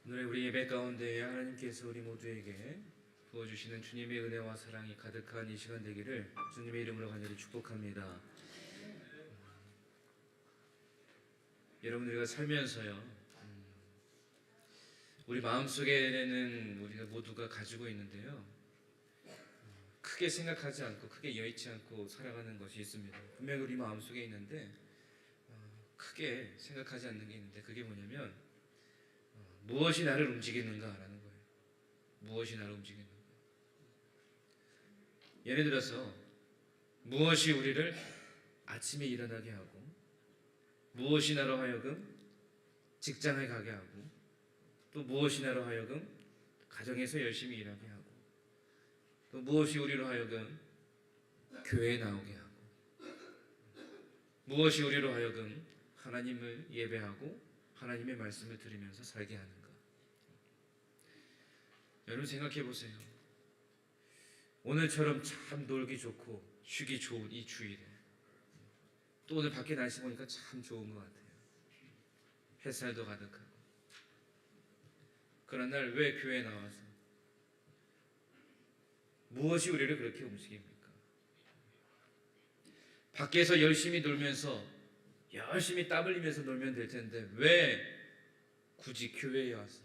오늘 우리 예배 가운데 하나님께서 우리 모두에게 부어주시는 주님의 은혜와 사랑이 가득한 이 시간 되기를 주님의 이름으로 간절히 축복합니다. 여러분, 우리가 살면서요, 우리 마음속에는 우리가 모두가 가지고 있는데요, 크게 생각하지 않고 크게 여의치 않고 살아가는 것이 있습니다. 분명히 우리 마음속에 있는데 크게 생각하지 않는 게 있는데, 그게 뭐냐면 무엇이 나를 움직이는가라는 거예요. 무엇이 나를 움직이는가. 예를 들어서 무엇이 우리를 아침에 일어나게 하고, 무엇이 나로 하여금 직장에 가게 하고, 또 무엇이 나로 하여금 가정에서 열심히 일하게 하고, 또 무엇이 우리로 하여금 교회에 나오게 하고, 무엇이 우리로 하여금 하나님을 예배하고 하나님의 말씀을 들으면서 살게 하는가. 여러분, 생각해 보세요. 오늘처럼 참 놀기 좋고 쉬기 좋은 이 주일에, 또 오늘 밖에 날씨 보니까 참 좋은 것 같아요. 햇살도 가득하고. 그런 날 왜 교회에 나와서 무엇이 우리를 그렇게 움직입니까? 밖에서 열심히 놀면서 열심히 땀 흘리면서 놀면 될 텐데 왜 굳이 교회에 와서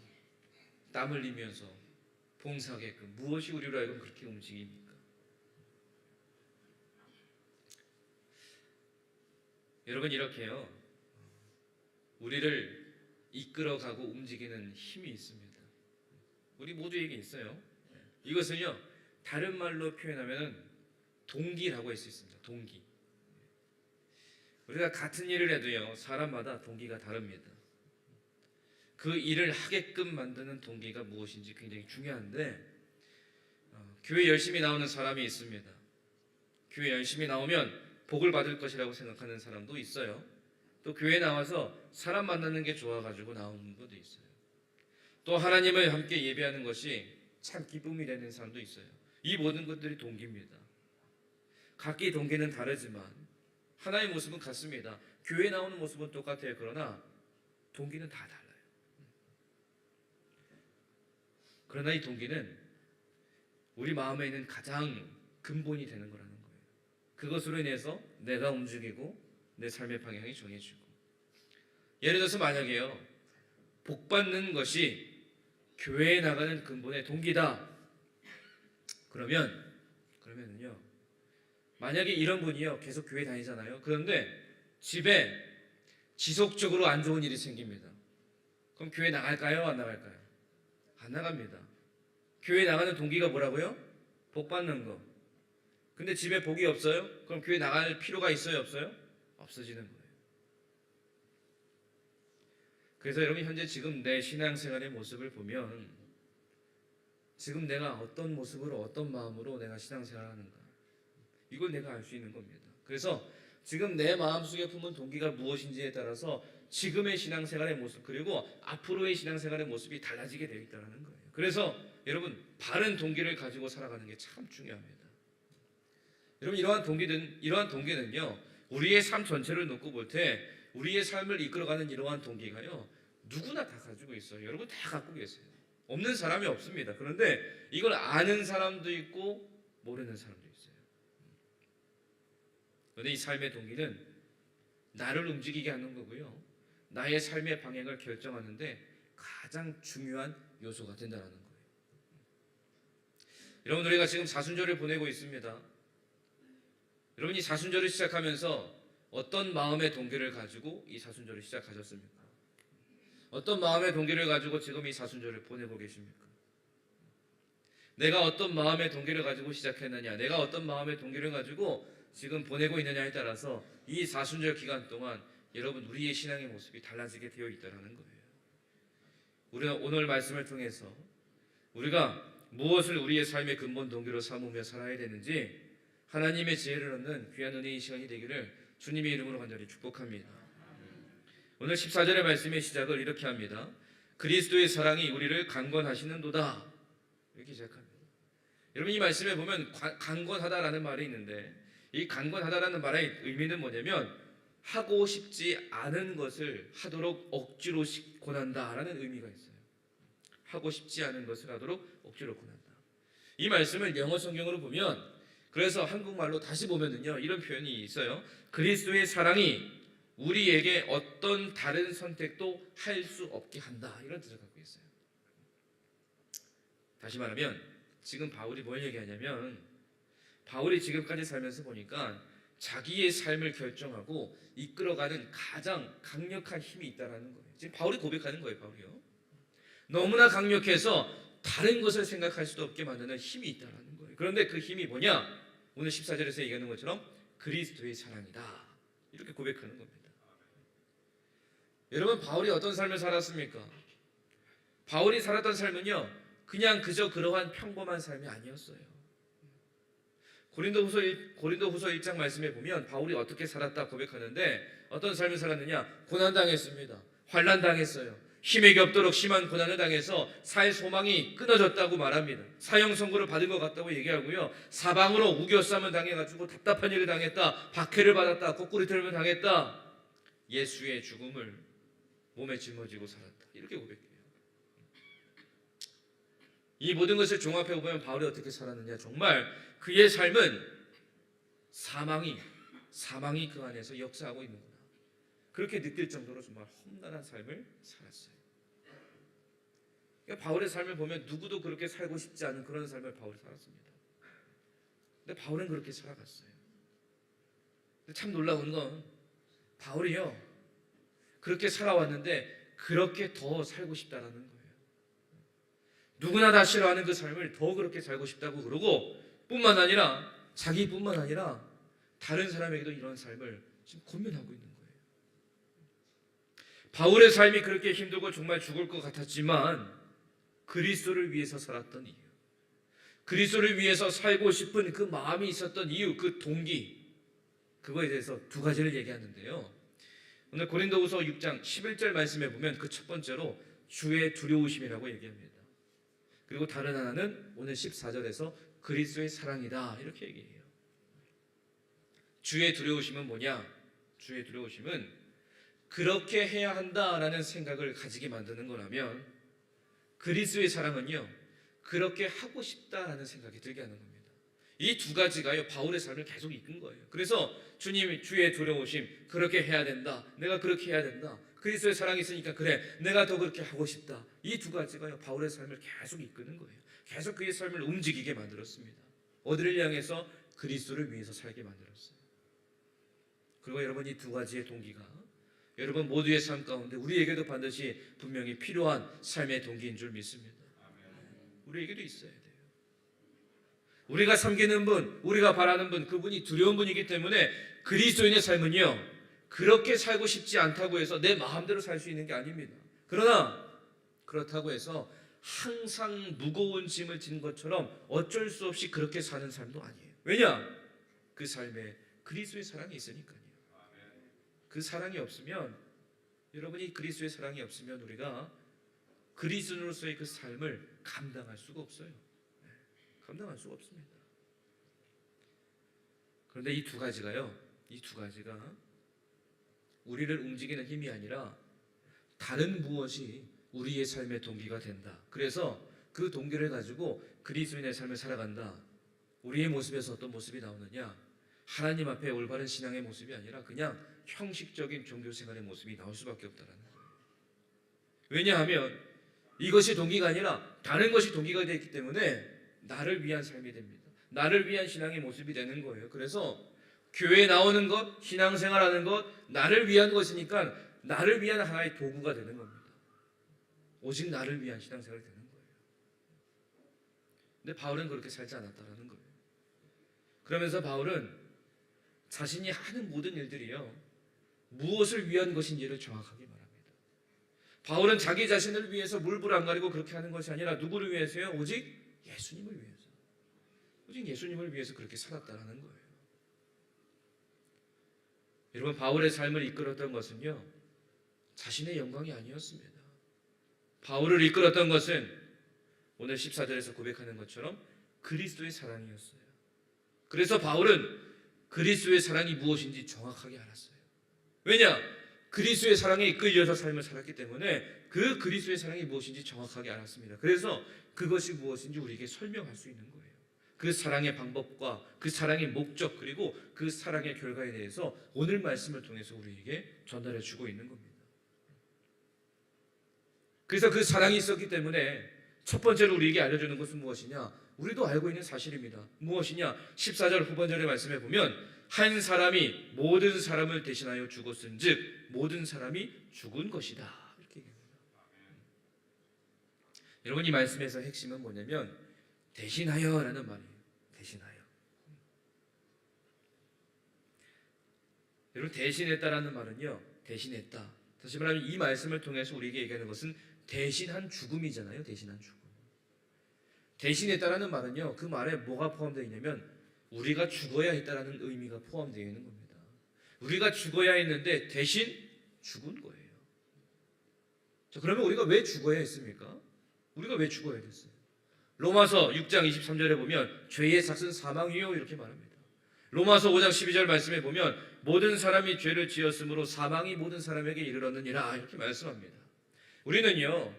땀 흘리면서 봉사하게끔, 무엇이 우리로 하여금 그렇게 움직입니까? 여러분, 이렇게요, 우리를 이끌어가고 움직이는 힘이 있습니다. 우리 모두에게 있어요. 이것은요, 다른 말로 표현하면 동기라고 할 수 있습니다. 동기. 우리가 같은 일을 해도요, 사람마다 동기가 다릅니다. 그 일을 하게끔 만드는 동기가 무엇인지 굉장히 중요한데, 교회 열심히 나오는 사람이 있습니다. 교회 열심히 나오면 복을 받을 것이라고 생각하는 사람도 있어요. 또 교회에 나와서 사람 만나는 게 좋아가지고 나오는 것도 있어요. 또 하나님을 함께 예배하는 것이 참 기쁨이 되는 사람도 있어요. 이 모든 것들이 동기입니다. 각기 동기는 다르지만 하나의 모습은 같습니다. 교회에 나오는 모습은 똑같아요. 그러나 동기는 다 달라요. 그러나 이 동기는 우리 마음에 있는 가장 근본이 되는 거라는 거예요. 그것으로 인해서 내가 움직이고 내 삶의 방향이 정해지고. 예를 들어서 만약에요, 복 받는 것이 교회에 나가는 근본의 동기다. 그러면은요, 만약에 이런 분이요, 계속 교회 다니잖아요. 그런데 집에 지속적으로 안 좋은 일이 생깁니다. 그럼 교회 나갈까요? 안 나갈까요? 안 나갑니다. 교회 나가는 동기가 뭐라고요? 복 받는 거. 근데 집에 복이 없어요? 그럼 교회 나갈 필요가 있어요? 없어요? 없어지는 거예요. 그래서 여러분, 현재 지금 내 신앙생활의 모습을 보면 지금 내가 어떤 모습으로, 어떤 마음으로 내가 신앙생활을 하는가, 이걸 내가 알 수 있는 겁니다. 그래서 지금 내 마음속에 품은 동기가 무엇인지에 따라서 지금의 신앙생활의 모습, 그리고 앞으로의 신앙생활의 모습이 달라지게 되어 있다는 거예요. 그래서 여러분, 바른 동기를 가지고 살아가는 게 참 중요합니다. 여러분, 이러한 동기는요, 우리의 삶 전체를 놓고 볼 때 우리의 삶을 이끌어가는 이러한 동기가요, 누구나 다 가지고 있어요. 여러분, 다 갖고 계세요. 없는 사람이 없습니다. 그런데 이걸 아는 사람도 있고 모르는 사람도 있어요. 그런데 이 삶의 동기는 나를 움직이게 하는 거고요, 나의 삶의 방향을 결정하는데 가장 중요한 요소가 된다는 거예요. 여러분, 우리가 지금 사순절을 보내고 있습니다. 여러분이 사순절을 시작하면서 어떤 마음의 동기를 가지고 이 사순절을 시작하셨습니까? 어떤 마음의 동기를 가지고 지금 이 사순절을 보내고 계십니까? 내가 어떤 마음의 동기를 가지고 시작했느냐, 내가 어떤 마음의 동기를 가지고 지금 보내고 있느냐에 따라서 이 사순절 기간 동안 여러분, 우리의 신앙의 모습이 달라지게 되어 있다는 거예요. 우리가 오늘 말씀을 통해서 우리가 무엇을 우리의 삶의 근본 동기로 삼으며 살아야 되는지 하나님의 지혜를 얻는 귀한 은혜의 시간이 되기를 주님의 이름으로 간절히 축복합니다. 오늘 14절의 말씀의 시작을 이렇게 합니다. 그리스도의 사랑이 우리를 강건하시는도다. 이렇게 시작합니다. 여러분, 이 말씀에 보면 강건하다라는 말이 있는데, 이 강건하다라는 말의 의미는 뭐냐면 하고 싶지 않은 것을 하도록 억지로 권한다라는 의미가 있어요. 하고 싶지 않은 것을 하도록 억지로 권한다. 이 말씀을 영어 성경으로 보면, 그래서 한국말로 다시 보면은요, 이런 표현이 있어요. 그리스도의 사랑이 우리에게 어떤 다른 선택도 할 수 없게 한다, 이런 뜻을 갖고 있어요. 다시 말하면 지금 바울이 뭘 얘기하냐면, 바울이 지금까지 살면서 보니까 자기의 삶을 결정하고 이끌어가는 가장 강력한 힘이 있다는 거예요. 지금 바울이 고백하는 거예요. 바울이요, 너무나 강력해서 다른 것을 생각할 수도 없게 만드는 힘이 있다는 거예요. 그런데 그 힘이 뭐냐? 오늘 14절에서 얘기하는 것처럼 그리스도의 사랑이다, 이렇게 고백하는 겁니다. 여러분, 바울이 어떤 삶을 살았습니까? 바울이 살았던 삶은요, 그냥 그저 그러한 평범한 삶이 아니었어요. 고린도후서 1장 말씀에 보면 바울이 어떻게 살았다 고백하는데, 어떤 삶을 살았느냐? 고난당했습니다. 환난당했어요. 힘에게 없도록 심한 고난을 당해서 살 소망이 끊어졌다고 말합니다. 사형 선고를 받은 것 같다고 얘기하고요, 사방으로 우겨싸움을 당해가지고 답답한 일을 당했다, 박해를 받았다, 거꾸리트림을 당했다, 예수의 죽음을 몸에 짊어지고 살았다, 이렇게 고백해요. 이 모든 것을 종합해 보면 바울이 어떻게 살았느냐, 정말 그의 삶은 사망이 그 안에서 역사하고 있는구나, 그렇게 느낄 정도로 정말 험난한 삶을 살았어요. 그러니까 바울의 삶을 보면 누구도 그렇게 살고 싶지 않은 그런 삶을 바울이 살았습니다. 근데 바울은 그렇게 살아갔어요. 근데 참 놀라운 건, 바울이요, 그렇게 살아왔는데 그렇게 더 살고 싶다라는 거예요. 누구나 다 싫어하는 그 삶을 더 그렇게 살고 싶다고 그러고, 자기뿐만 아니라 다른 사람에게도 이런 삶을 지금 권면하고 있는 거예요. 바울의 삶이 그렇게 힘들고 정말 죽을 것 같았지만 그리스도를 위해서 살았던 이유, 그리스도를 위해서 살고 싶은 그 마음이 있었던 이유, 그 동기, 그거에 대해서 두 가지를 얘기하는데요. 오늘 고린도후서 6장 11절 말씀에 보면 그 첫 번째로 주의 두려우심이라고 얘기합니다. 그리고 다른 하나는 오늘 14절에서 그리스도의 사랑이다, 이렇게 얘기해요. 주의 두려우심은 뭐냐? 주의 두려우심은 그렇게 해야 한다라는 생각을 가지게 만드는 거라면, 그리스도의 사랑은요, 그렇게 하고 싶다라는 생각이 들게 하는 겁니다. 이 두 가지가요, 바울의 삶을 계속 이끈 거예요. 그래서 주님이 주의 두려우심, 그렇게 해야 된다, 내가 그렇게 해야 된다, 그리스도의 사랑이 있으니까 그래, 내가 더 그렇게 하고 싶다, 이 두 가지가요, 바울의 삶을 계속 이끄는 거예요. 계속 그의 삶을 움직이게 만들었습니다. 어디를 향해서? 그리스도를 위해서 살게 만들었어요. 그리고 여러분, 이 두 가지의 동기가 여러분 모두의 삶 가운데 우리에게도 반드시 분명히 필요한 삶의 동기인 줄 믿습니다. 우리에게도 있어야 돼요. 우리가 섬기는 분, 우리가 바라는 분, 그분이 두려운 분이기 때문에 그리스도인의 삶은요, 그렇게 살고 싶지 않다고 해서 내 마음대로 살 수 있는 게 아닙니다. 그러나 그렇다고 해서 항상 무거운 짐을 진 것처럼 어쩔 수 없이 그렇게 사는 삶도 아니에요. 왜냐? 그 삶에 그리스도의 사랑이 있으니까요. 그 사랑이 없으면, 여러분이 그리스도의 사랑이 없으면 우리가 그리스도인으로서의 그 삶을 감당할 수가 없어요. 감당할 수가 없습니다. 그런데 이 두 가지가 우리를 움직이는 힘이 아니라 다른 무엇이 우리의 삶의 동기가 된다. 그래서 그 동기를 가지고 그리스도인의 삶을 살아간다. 우리의 모습에서 어떤 모습이 나오느냐? 하나님 앞에 올바른 신앙의 모습이 아니라 그냥 형식적인 종교생활의 모습이 나올 수밖에 없다는 거예요. 왜냐하면 이것이 동기가 아니라 다른 것이 동기가 되기 때문에 나를 위한 삶이 됩니다. 나를 위한 신앙의 모습이 되는 거예요. 그래서 교회에 나오는 것, 신앙생활하는 것, 나를 위한 것이니까 나를 위한 하나의 도구가 되는 겁니다. 오직 나를 위한 신앙생활이 되는 거예요. 근데 바울은 그렇게 살지 않았다는 거예요. 그러면서 바울은 자신이 하는 모든 일들이요, 무엇을 위한 것인지를 정확하게 말합니다. 바울은 자기 자신을 위해서 물불 안 가리고 그렇게 하는 것이 아니라 누구를 위해서요? 오직 예수님을 위해서. 오직 예수님을 위해서 그렇게 살았다는 거예요. 여러분, 바울의 삶을 이끌었던 것은요, 자신의 영광이 아니었습니다. 바울을 이끌었던 것은 오늘 14절에서 고백하는 것처럼 그리스도의 사랑이었어요. 그래서 바울은 그리스도의 사랑이 무엇인지 정확하게 알았어요. 왜냐? 그리스도의 사랑에 이끌려서 삶을 살았기 때문에 그 그리스도의 사랑이 무엇인지 정확하게 알았습니다. 그래서 그것이 무엇인지 우리에게 설명할 수 있는 거예요. 그 사랑의 방법과 그 사랑의 목적 그리고 그 사랑의 결과에 대해서 오늘 말씀을 통해서 우리에게 전달해 주고 있는 겁니다. 그래서 그 사랑이 있었기 때문에 첫 번째로 우리에게 알려주는 것은 무엇이냐? 우리도 알고 있는 사실입니다. 무엇이냐? 14절 후반절의 말씀에 보면 한 사람이 모든 사람을 대신하여 죽었은즉 모든 사람이 죽은 것이다. 이렇게 얘기합니다. 여러분, 이 말씀에서 핵심은 뭐냐면 대신하여라는 말이에요. 대신하여. 여러분, 대신했다라는 말은요, 대신했다. 다시 말하면 이 말씀을 통해서 우리에게 얘기하는 것은 대신한 죽음이잖아요. 대신한 죽음. 대신했다라는 말은요, 그 말에 뭐가 포함되어 있냐면 우리가 죽어야 했다라는 의미가 포함되어 있는 겁니다. 우리가 죽어야 했는데 대신 죽은 거예요. 자, 그러면 우리가 왜 죽어야 했습니까? 우리가 왜 죽어야 됐어요? 로마서 6장 23절에 보면 죄의 삭은 사망이요 이렇게 말합니다. 로마서 5장 12절 말씀에 보면 모든 사람이 죄를 지었으므로 사망이 모든 사람에게 이르렀느니라 이렇게 말씀합니다. 우리는요,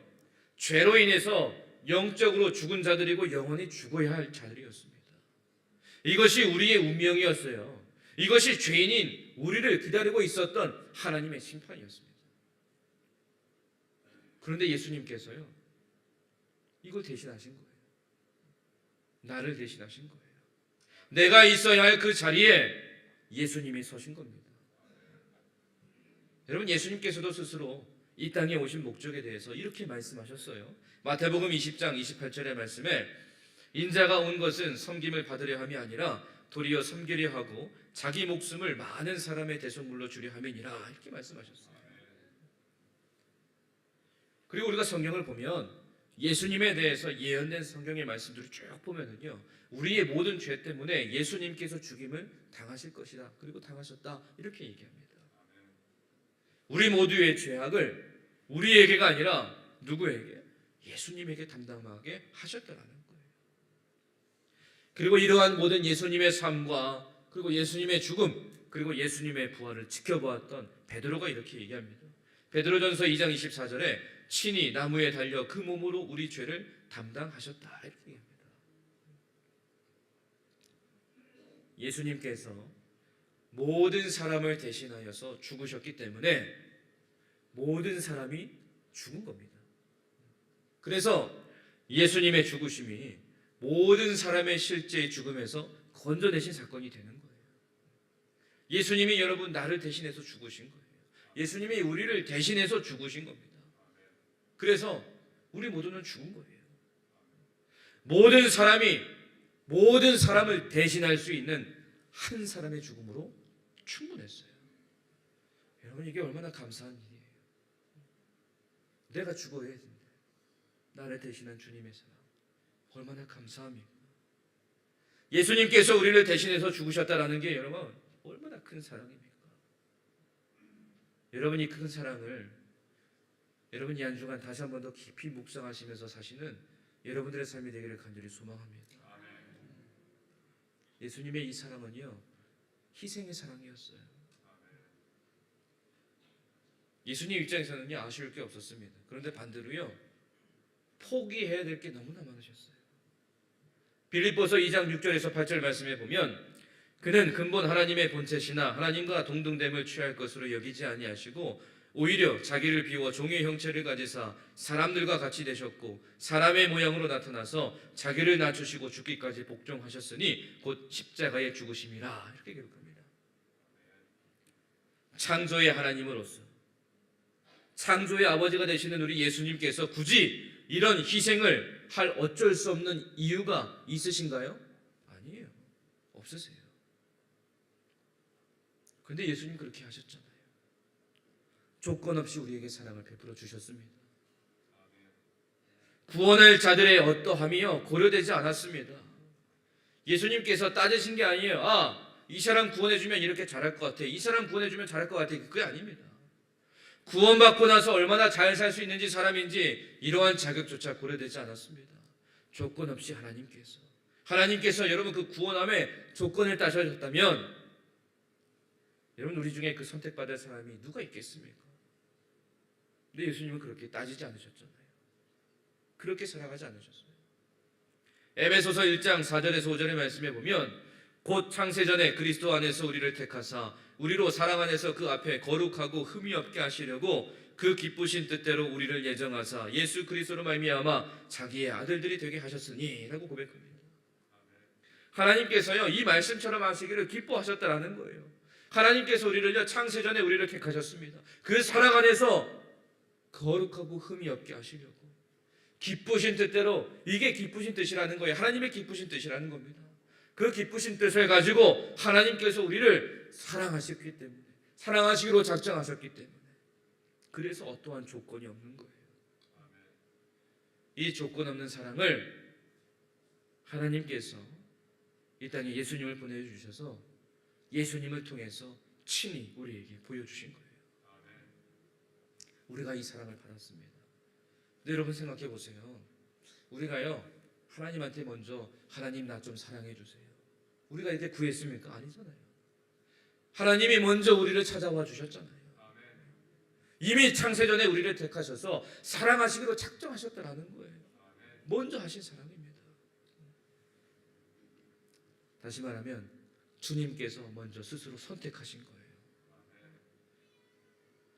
죄로 인해서 영적으로 죽은 자들이고 영원히 죽어야 할 자들이었습니다. 이것이 우리의 운명이었어요. 이것이 죄인인 우리를 기다리고 있었던 하나님의 심판이었습니다. 그런데 예수님께서요, 이걸 대신하신 거예요. 나를 대신하신 거예요. 내가 있어야 할 그 자리에 예수님이 서신 겁니다. 여러분, 예수님께서도 스스로 이 땅에 오신 목적에 대해서 이렇게 말씀하셨어요. 마태복음 20장 28절의 말씀에 인자가 온 것은 섬김을 받으려 함이 아니라 도리어 섬기려 하고 자기 목숨을 많은 사람의 대속물로 주려 함이니라 이렇게 말씀하셨어요. 그리고 우리가 성경을 보면 예수님에 대해서 예언된 성경의 말씀들을 쭉 보면은요, 우리의 모든 죄 때문에 예수님께서 죽임을 당하실 것이다. 그리고 당하셨다. 이렇게 얘기합니다. 우리 모두의 죄악을 우리에게가 아니라 누구에게? 예수님에게 담당하게 하셨다라는 거예요. 그리고 이러한 모든 예수님의 삶과 그리고 예수님의 죽음 그리고 예수님의 부활을 지켜보았던 베드로가 이렇게 얘기합니다. 베드로전서 2장 24절에 친히 나무에 달려 그 몸으로 우리 죄를 담당하셨다 이렇게 얘기합니다. 예수님께서 모든 사람을 대신하여서 죽으셨기 때문에 모든 사람이 죽은 겁니다. 그래서 예수님의 죽으심이 모든 사람의 실제의 죽음에서 건져내신 사건이 되는 거예요. 예수님이 여러분 나를 대신해서 죽으신 거예요. 예수님이 우리를 대신해서 죽으신 겁니다. 그래서 우리 모두는 죽은 거예요. 모든 사람이 모든 사람을 대신할 수 있는 한 사람의 죽음으로 충분했어요. 여러분, 이게 얼마나 감사한 일이에요. 내가 죽어야 했는데 나를 대신한 주님의 사랑 얼마나 감사합니까? 예수님께서 우리를 대신해서 죽으셨다라는 게 여러분 얼마나 큰 사랑입니까? 여러분이 큰 사랑을 여러분이 안중간 다시 한 번 더 깊이 묵상하시면서 사시는 여러분들의 삶이 되기를 간절히 소망합니다. 예수님의 이 사랑은요, 희생의 사랑이었어요. 예수님 입장에서는요, 아쉬울 게 없었습니다. 그런데 반대로요, 포기해야 될 게 너무나 많으셨어요. 빌립보서 2장 6절에서 8절 말씀에 보면 그는 근본 하나님의 본체시나 하나님과 동등됨을 취할 것으로 여기지 아니하시고 오히려 자기를 비워 종의 형체를 가지사 사람들과 같이 되셨고 사람의 모양으로 나타나서 자기를 낮추시고 죽기까지 복종하셨으니 곧 십자가에 죽으심이라 이렇게 기록합니다. 창조의 하나님으로서 창조의 아버지가 되시는 우리 예수님께서 굳이 이런 희생을 할 어쩔 수 없는 이유가 있으신가요? 아니에요. 없으세요. 그런데 예수님 그렇게 하셨잖아요. 조건 없이 우리에게 사랑을 베풀어 주셨습니다. 구원할 자들의 어떠함이요 고려되지 않았습니다. 예수님께서 따지신 게 아니에요. 이 사람 구원해주면 이렇게 잘할 것 같아. 이 사람 구원해주면 잘할 것 같아. 그게 아닙니다. 구원받고 나서 얼마나 잘 살 수 있는지 사람인지 이러한 자격조차 고려되지 않았습니다. 조건 없이 하나님께서 여러분 그 구원함의 조건을 따셨다면 여러분, 우리 중에 그 선택받을 사람이 누가 있겠습니까? 근데 예수님은 그렇게 따지지 않으셨잖아요. 그렇게 살아가지 않으셨어요. 에베소서 1장 4절에서 5절의 말씀에 보면 곧 창세전에 그리스도 안에서 우리를 택하사 우리로 사랑 안에서 그 앞에 거룩하고 흠이 없게 하시려고 그 기쁘신 뜻대로 우리를 예정하사 예수 그리스도로 말미암아 자기의 아들들이 되게 하셨으니 라고 고백합니다. 하나님께서요, 이 말씀처럼 하시기를 기뻐하셨다라는 거예요. 하나님께서 우리를요, 창세전에 우리를 택하셨습니다. 그 사랑 안에서 거룩하고 흠이 없게 하시려고 기쁘신 뜻대로, 이게 기쁘신 뜻이라는 거예요. 하나님의 기쁘신 뜻이라는 겁니다. 그 기쁘신 뜻을 가지고 하나님께서 우리를 사랑하셨기 때문에, 사랑하시기로 작정하셨기 때문에, 그래서 어떠한 조건이 없는 거예요. 이 조건 없는 사랑을 하나님께서 이 땅에 예수님을 보내주셔서 예수님을 통해서 친히 우리에게 보여주신 거예요. 우리가 이 사랑을 받았습니다. 근데 여러분 생각해 보세요. 우리가요, 하나님한테 먼저 하나님 나 좀 사랑해 주세요, 우리가 이렇게 구했습니까? 아니잖아요. 하나님이 먼저 우리를 찾아와 주셨잖아요. 이미 창세전에 우리를 택하셔서 사랑하시기로 작정하셨다라는 거예요. 먼저 하신 사랑입니다. 다시 말하면 주님께서 먼저 스스로 선택하신 거예요.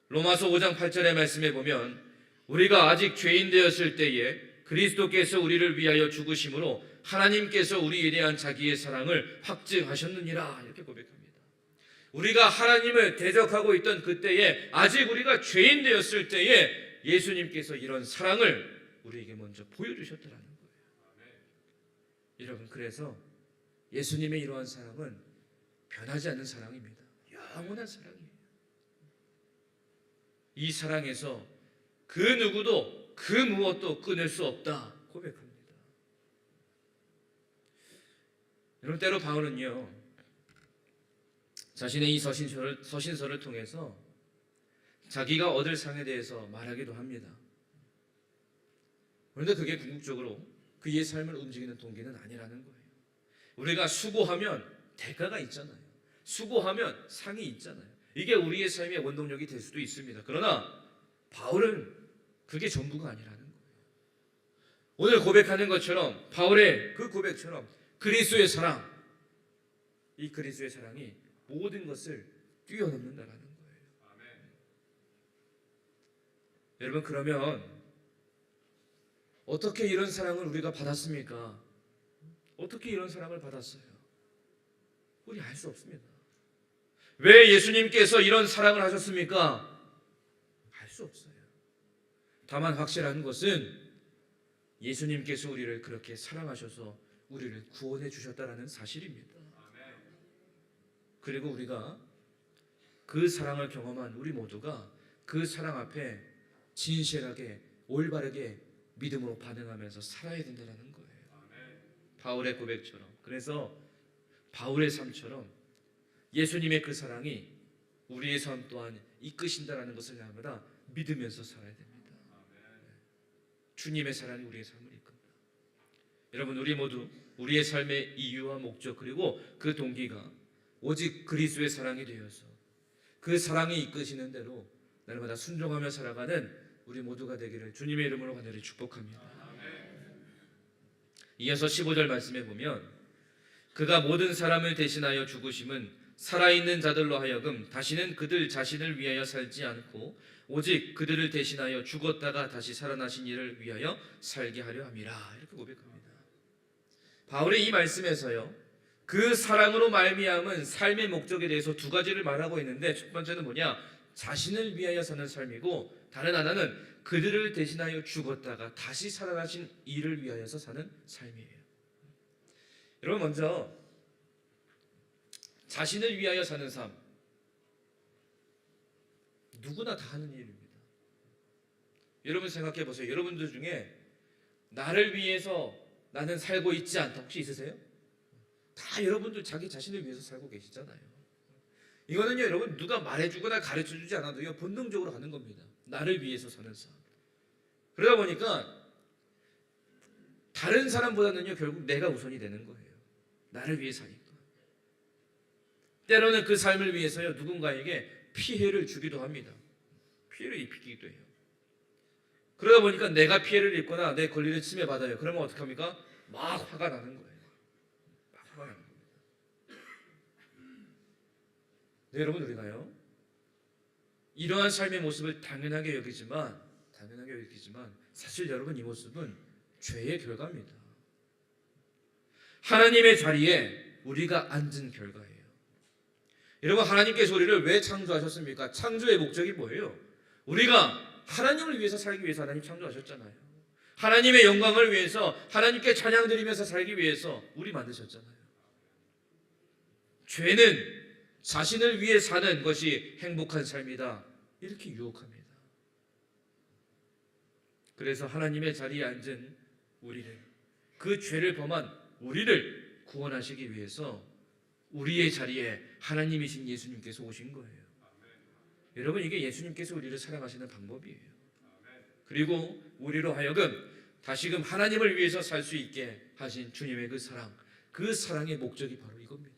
로마서 5장 8절의 말씀에 보면 우리가 아직 죄인 되었을 때에 그리스도께서 우리를 위하여 죽으심으로 하나님께서 우리에 대한 자기의 사랑을 확증하셨느니라, 이렇게 고백합니다. 우리가 하나님을 대적하고 있던 그때에, 아직 우리가 죄인 되었을 때에 예수님께서 이런 사랑을 우리에게 먼저 보여주셨다는 거예요. 여러분, 그래서 예수님의 이러한 사랑은 변하지 않는 사랑입니다. 영원한 사랑이에요. 이 사랑에서 그 누구도 그 무엇도 끊을 수 없다 고백합니다. 여러분, 때로 바울은요, 자신의 이 서신서를 통해서 자기가 얻을 상에 대해서 말하기도 합니다. 그런데 그게 궁극적으로 그의 삶을 움직이는 동기는 아니라는 거예요. 우리가 수고하면 대가가 있잖아요. 수고하면 상이 있잖아요. 이게 우리의 삶의 원동력이 될 수도 있습니다. 그러나 바울은 그게 전부가 아니라는 거예요. 오늘 고백하는 것처럼, 바울의 그 고백처럼 그리스도의 사랑, 이 그리스도의 사랑이 모든 것을 뛰어넘는다라는 거예요. 여러분, 그러면 어떻게 이런 사랑을 우리가 받았습니까? 어떻게 이런 사랑을 받았어요? 우리 알 수 없습니다. 왜 예수님께서 이런 사랑을 하셨습니까? 알 수 없어요. 다만 확실한 것은 예수님께서 우리를 그렇게 사랑하셔서 우리를 구원해 주셨다라는 사실입니다. 그리고 우리가 그 사랑을 경험한 우리 모두가 그 사랑 앞에 진실하게 올바르게 믿음으로 반응하면서 살아야 된다는 거예요. 바울의 고백처럼, 그래서 바울의 삶처럼 예수님의 그 사랑이 우리의 삶 또한 이끄신다라는 것을 날마다 믿으면서 살아야 됩니다. 주님의 사랑이 우리의 삶을 이끈다. 여러분, 우리 모두 우리의 삶의 이유와 목적, 그리고 그 동기가 오직 그리스도의 사랑이 되어서 그 사랑이 이끄시는 대로 날마다 순종하며 살아가는 우리 모두가 되기를 주님의 이름으로 간절히 축복합니다. 이어서 15절 말씀에 보면 그가 모든 사람을 대신하여 죽으심은 살아있는 자들로 하여금 다시는 그들 자신을 위하여 살지 않고 오직 그들을 대신하여 죽었다가 다시 살아나신 이를 위하여 살게 하려 함이라, 이렇게 고백합니다. 바울의 이 말씀에서요, 그 사랑으로 말미암은 삶의 목적에 대해서 두 가지를 말하고 있는데, 첫 번째는 뭐냐? 자신을 위하여 사는 삶이고, 다른 하나는 그들을 대신하여 죽었다가 다시 살아나신 이를 위하여서 사는 삶이에요. 여러분, 먼저 자신을 위하여 사는 삶, 누구나 다 하는 일입니다. 여러분 생각해 보세요. 여러분들 중에 나를 위해서 나는 살고 있지 않다 혹시 있으세요? 다 여러분들 자기 자신을 위해서 살고 계시잖아요. 이거는요, 여러분 누가 말해주거나 가르쳐주지 않아도요, 본능적으로 하는 겁니다. 나를 위해서 사는 삶. 그러다 보니까 다른 사람보다는요, 결국 내가 우선이 되는 거예요. 나를 위해 사니까. 때로는 그 삶을 위해서요 누군가에게 피해를 주기도 합니다. 피해를 입히기도 해요. 그러다 보니까 내가 피해를 입거나 내 권리를 침해받아요. 그러면 어떡합니까? 막 화가 나는 거예요. 막 화가 나는 겁니다. 네, 여러분 우리가요 이러한 삶의 모습을 당연하게 여기지만 사실 여러분 이 모습은 죄의 결과입니다. 하나님의 자리에 우리가 앉은 결과예요. 여러분 하나님께서 우리를 왜 창조하셨습니까? 창조의 목적이 뭐예요? 우리가 하나님을 위해서 살기 위해서 하나님 창조하셨잖아요. 하나님의 영광을 위해서 하나님께 찬양 드리면서 살기 위해서 우리 만드셨잖아요. 죄는 자신을 위해 사는 것이 행복한 삶이다 이렇게 유혹합니다. 그래서 하나님의 자리에 앉은 우리를, 그 죄를 범한 우리를 구원하시기 위해서 우리의 자리에 하나님이신 예수님께서 오신 거예요. 여러분 이게 예수님께서 우리를 사랑하시는 방법이에요. 그리고 우리로 하여금 다시금 하나님을 위해서 살 수 있게 하신 주님의 그 사랑, 그 사랑의 목적이 바로 이겁니다.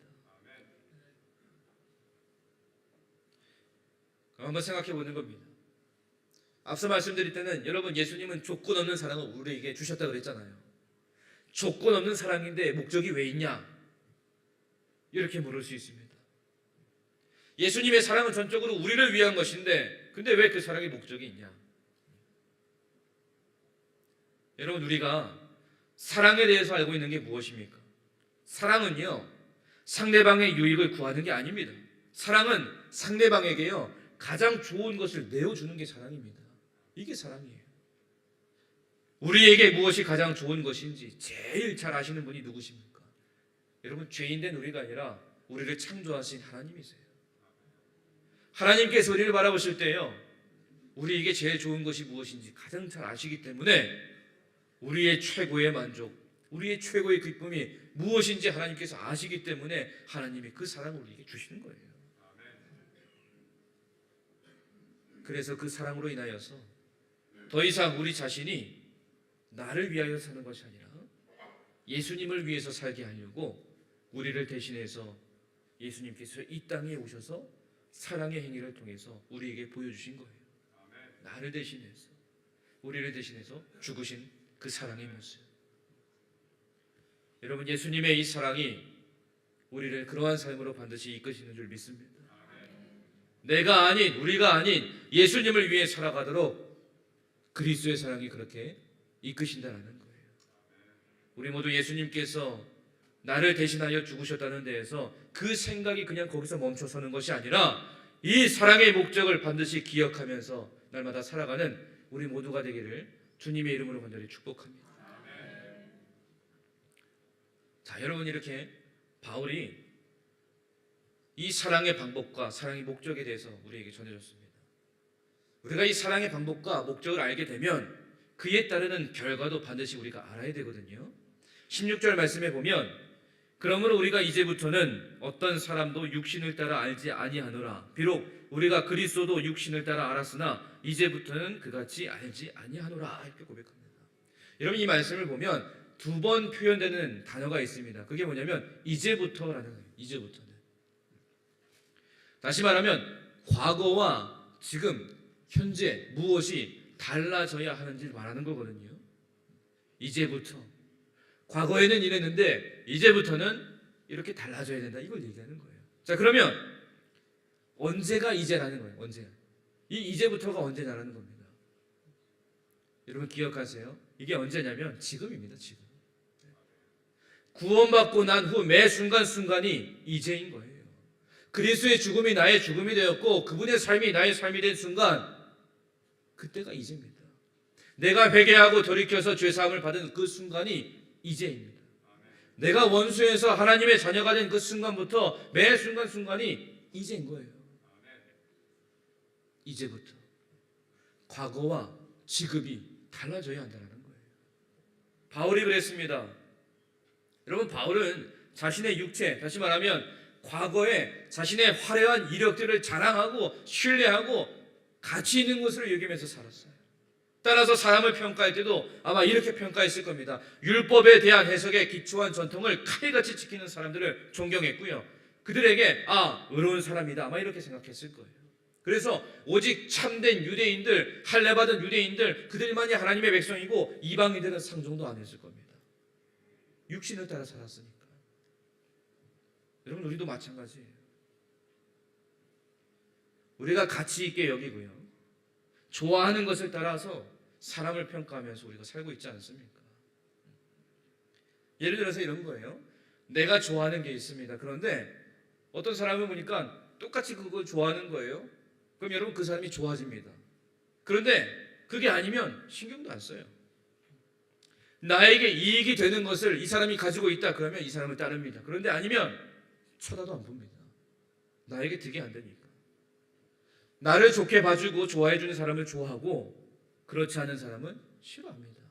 그럼 한번 생각해 보는 겁니다. 앞서 말씀드릴 때는 여러분 예수님은 조건 없는 사랑을 우리에게 주셨다 그랬잖아요. 조건 없는 사랑인데 목적이 왜 있냐? 이렇게 물을 수 있습니다. 예수님의 사랑은 전적으로 우리를 위한 것인데 근데 왜 그 사랑의 목적이 있냐? 여러분 우리가 사랑에 대해서 알고 있는 게 무엇입니까? 사랑은요 상대방의 유익을 구하는 게 아닙니다. 사랑은 상대방에게요 가장 좋은 것을 내어주는 게 사랑입니다. 이게 사랑이에요. 우리에게 무엇이 가장 좋은 것인지 제일 잘 아시는 분이 누구십니까? 여러분 죄인된 우리가 아니라 우리를 창조하신 하나님이세요. 하나님께서 우리를 바라보실 때요 우리에게 제일 좋은 것이 무엇인지 가장 잘 아시기 때문에 우리의 최고의 만족, 우리의 최고의 기쁨이 무엇인지 하나님께서 아시기 때문에 하나님이 그 사랑을 우리에게 주시는 거예요. 그래서 그 사랑으로 인하여서 더 이상 우리 자신이 나를 위하여 사는 것이 아니라 예수님을 위해서 살게 하려고 우리를 대신해서 예수님께서 이 땅에 오셔서 사랑의 행위를 통해서 우리에게 보여주신 거예요. 나를 대신해서, 우리를 대신해서 죽으신 그 사랑의 모습. 여러분 예수님의 이 사랑이 우리를 그러한 삶으로 반드시 이끄시는 줄 믿습니다. 내가 아닌, 우리가 아닌 예수님을 위해 살아가도록 그리스도의 사랑이 그렇게 이끄신다는 거예요. 우리 모두 예수님께서 나를 대신하여 죽으셨다는 데에서 그 생각이 그냥 거기서 멈춰서는 것이 아니라 이 사랑의 목적을 반드시 기억하면서 날마다 살아가는 우리 모두가 되기를 주님의 이름으로 간절히 축복합니다. 자, 여러분 이렇게 바울이 이 사랑의 방법과 사랑의 목적에 대해서 우리에게 전해줬습니다. 우리가 이 사랑의 방법과 목적을 알게 되면 그에 따르는 결과도 반드시 우리가 알아야 되거든요. 16절 말씀에 보면 그러므로 우리가 이제부터는 어떤 사람도 육신을 따라 알지 아니하노라. 비록 우리가 그리스도도 육신을 따라 알았으나 이제부터는 그같이 알지 아니하노라. 이렇게 고백합니다. 여러분 이 말씀을 보면 두 번 표현되는 단어가 있습니다. 그게 뭐냐면 이제부터라는 거예요. 이제부터는. 다시 말하면 과거와 지금 현재 무엇이 달라져야 하는지 말하는 거거든요. 이제부터 과거에는 이랬는데 이제부터는 이렇게 달라져야 된다. 이걸 얘기하는 거예요. 자, 그러면 언제가 이제라는 거예요. 언제가. 이 이제부터가 언제냐라는 겁니다. 여러분 기억하세요. 이게 언제냐면 지금입니다. 지금. 구원받고 난 후 매 순간순간이 이제인 거예요. 그리스도의 죽음이 나의 죽음이 되었고 그분의 삶이 나의 삶이 된 순간 그때가 이제입니다. 내가 회개하고 돌이켜서 죄사함을 받은 그 순간이 이제입니다. 내가 원수에서 하나님의 자녀가 된 그 순간부터 매 순간순간이 이제인 거예요. 이제부터 과거와 지금이 달라져야 한다는 거예요. 바울이 그랬습니다. 여러분 바울은 자신의 육체, 다시 말하면 과거에 자신의 화려한 이력들을 자랑하고 신뢰하고 가치 있는 것으로 여기면서 살았어요. 따라서 사람을 평가할 때도 아마 이렇게 평가했을 겁니다. 율법에 대한 해석에 기초한 전통을 칼같이 지키는 사람들을 존경했고요. 그들에게 의로운 사람이다 아마 이렇게 생각했을 거예요. 그래서 오직 참된 유대인들, 할례받은 유대인들, 그들만이 하나님의 백성이고 이방인들은 상종도 안 했을 겁니다. 육신을 따라 살았으니까. 여러분, 우리도 마찬가지예요. 우리가 가치 있게 여기고요, 좋아하는 것을 따라서 사람을 평가하면서 우리가 살고 있지 않습니까? 예를 들어서 이런 거예요. 내가 좋아하는 게 있습니다. 그런데 어떤 사람을 보니까 똑같이 그걸 좋아하는 거예요. 그럼 여러분, 그 사람이 좋아집니다. 그런데 그게 아니면 신경도 안 써요. 나에게 이익이 되는 것을 이 사람이 가지고 있다 그러면 이 사람을 따릅니다. 그런데 아니면 쳐다도 안 봅니다. 나에게 득이 안 되니까. 나를 좋게 봐주고 좋아해주는 사람을 좋아하고 그렇지 않은 사람은 싫어합니다.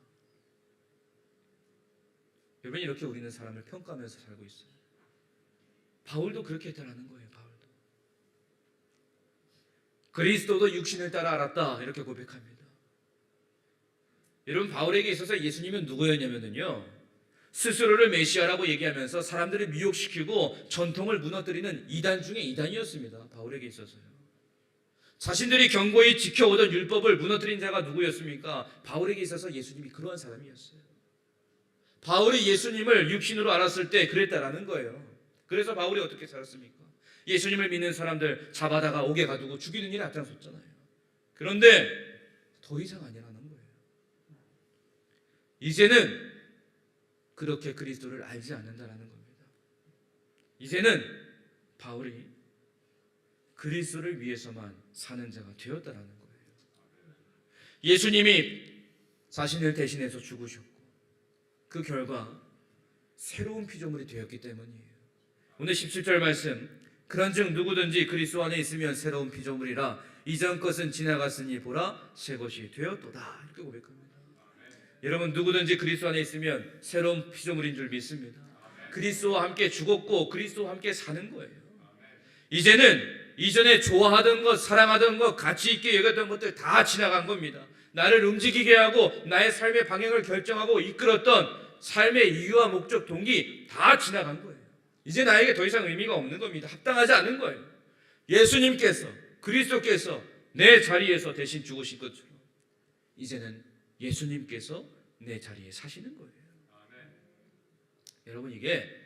여러분, 이렇게 우리는 사람을 평가하면서 살고 있어요. 바울도 그렇게 했다라는 거예요. 바울도 그리스도도 육신을 따라 알았다 이렇게 고백합니다. 여러분, 바울에게 있어서 예수님은 누구였냐면요, 스스로를 메시아라고 얘기하면서 사람들을 미혹시키고 전통을 무너뜨리는 이단 중에 이단이었습니다. 바울에게 있어서요. 자신들이 견고히 지켜오던 율법을 무너뜨린 자가 누구였습니까? 바울에게 있어서 예수님이 그러한 사람이었어요. 바울이 예수님을 육신으로 알았을 때 그랬다라는 거예요. 그래서 바울이 어떻게 살았습니까? 예수님을 믿는 사람들 잡아다가 옥에 가두고 죽이는 일에 앞장섰잖아요. 그런데 더 이상 아니라는 거예요. 이제는 그렇게 그리스도를 알지 않는다라는 겁니다. 이제는 바울이 그리스도를 위해서만 사는 자가 되었다라는 거예요. 예수님이 자신을 대신해서 죽으셨고 그 결과 새로운 피조물이 되었기 때문이에요. 오늘 17절 말씀, 그런즉 누구든지 그리스도 안에 있으면 새로운 피조물이라 이전 것은 지나갔으니 보라 새 것이 되었도다 이렇게 고백합니다. 여러분, 누구든지 그리스도 안에 있으면 새로운 피조물인 줄 믿습니다. 그리스도와 함께 죽었고 그리스도와 함께 사는 거예요. 이제는 이전에 좋아하던 것, 사랑하던 것, 가치 있게 여겼던 것들 다 지나간 겁니다. 나를 움직이게 하고 나의 삶의 방향을 결정하고 이끌었던 삶의 이유와 목적, 동기 다 지나간 거예요. 이제 나에게 더 이상 의미가 없는 겁니다. 합당하지 않은 거예요. 예수님께서, 그리스도께서 내 자리에서 대신 죽으신 것처럼 이제는 예수님께서 내 자리에 사시는 거예요. 여러분, 이게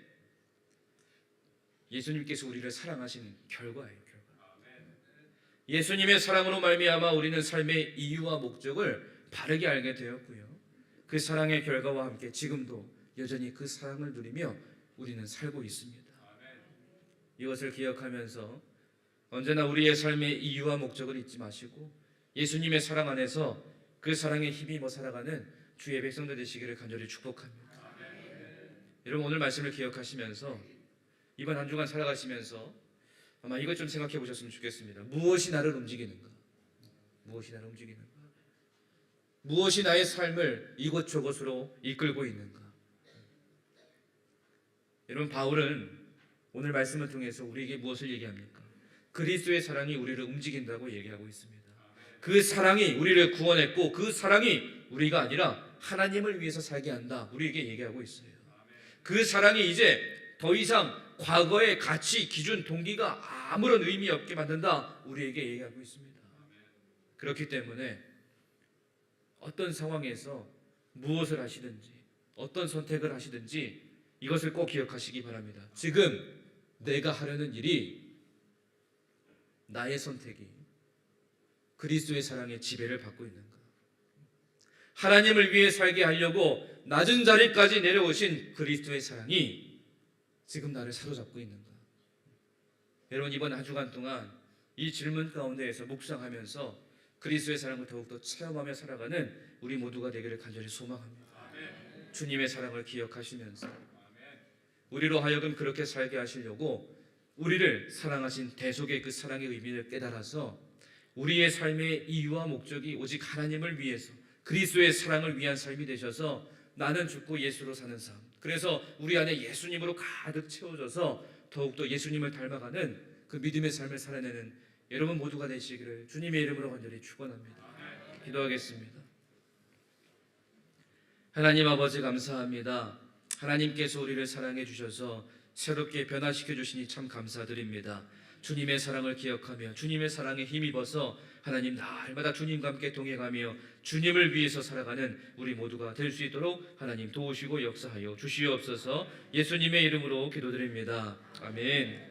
예수님께서 우리를 사랑하시는 결과예요. 예수님의 사랑으로 말미암아 우리는 삶의 이유와 목적을 바르게 알게 되었고요, 그 사랑의 결과와 함께 지금도 여전히 그 사랑을 누리며 우리는 살고 있습니다. 이것을 기억하면서 언제나 우리의 삶의 이유와 목적을 잊지 마시고 예수님의 사랑 안에서 그 사랑에 힘입어 살아가는 주의 백성들 되시기를 간절히 축복합니다. 여러분, 오늘 말씀을 기억하시면서 이번 한 주간 살아가시면서 아마 이것 좀 생각해 보셨으면 좋겠습니다. 무엇이 나를 움직이는가? 무엇이 나를 움직이는가? 무엇이 나의 삶을 이곳저곳으로 이끌고 있는가? 여러분, 바울은 오늘 말씀을 통해서 우리에게 무엇을 얘기합니까? 그리스도의 사랑이 우리를 움직인다고 얘기하고 있습니다. 그 사랑이 우리를 구원했고 그 사랑이 우리가 아니라 하나님을 위해서 살게 한다, 우리에게 얘기하고 있어요. 그 사랑이 이제 더 이상 과거의 가치, 기준, 동기가 아무런 의미 없게 만든다, 우리에게 얘기하고 있습니다. 그렇기 때문에 어떤 상황에서 무엇을 하시든지 어떤 선택을 하시든지 이것을 꼭 기억하시기 바랍니다. 지금 내가 하려는 일이, 나의 선택이 그리스도의 사랑의 지배를 받고 있는가? 하나님을 위해 살게 하려고 낮은 자리까지 내려오신 그리스도의 사랑이 지금 나를 사로잡고 있는가? 여러분, 이번 한 주간 동안 이 질문 가운데에서 묵상하면서 그리스도의 사랑을 더욱더 체험하며 살아가는 우리 모두가 되기를 간절히 소망합니다. 주님의 사랑을 기억하시면서 우리로 하여금 그렇게 살게 하시려고 우리를 사랑하신 대속의 그 사랑의 의미를 깨달아서 우리의 삶의 이유와 목적이 오직 하나님을 위해서 그리스도의 사랑을 위한 삶이 되셔서 나는 죽고 예수로 사는 삶, 그래서 우리 안에 예수님으로 가득 채워져서 더욱더 예수님을 닮아가는 그 믿음의 삶을 살아내는 여러분 모두가 되시기를 주님의 이름으로 간절히 축원합니다. 기도하겠습니다. 하나님 아버지, 감사합니다. 하나님께서 우리를 사랑해 주셔서 새롭게 변화시켜 주시니 참 감사드립니다. 주님의 사랑을 기억하며 주님의 사랑에 힘입어서 하나님 날마다 주님과 함께 동행하며 주님을 위해서 살아가는 우리 모두가 될 수 있도록 하나님 도우시고 역사하여 주시옵소서. 예수님의 이름으로 기도드립니다. 아멘.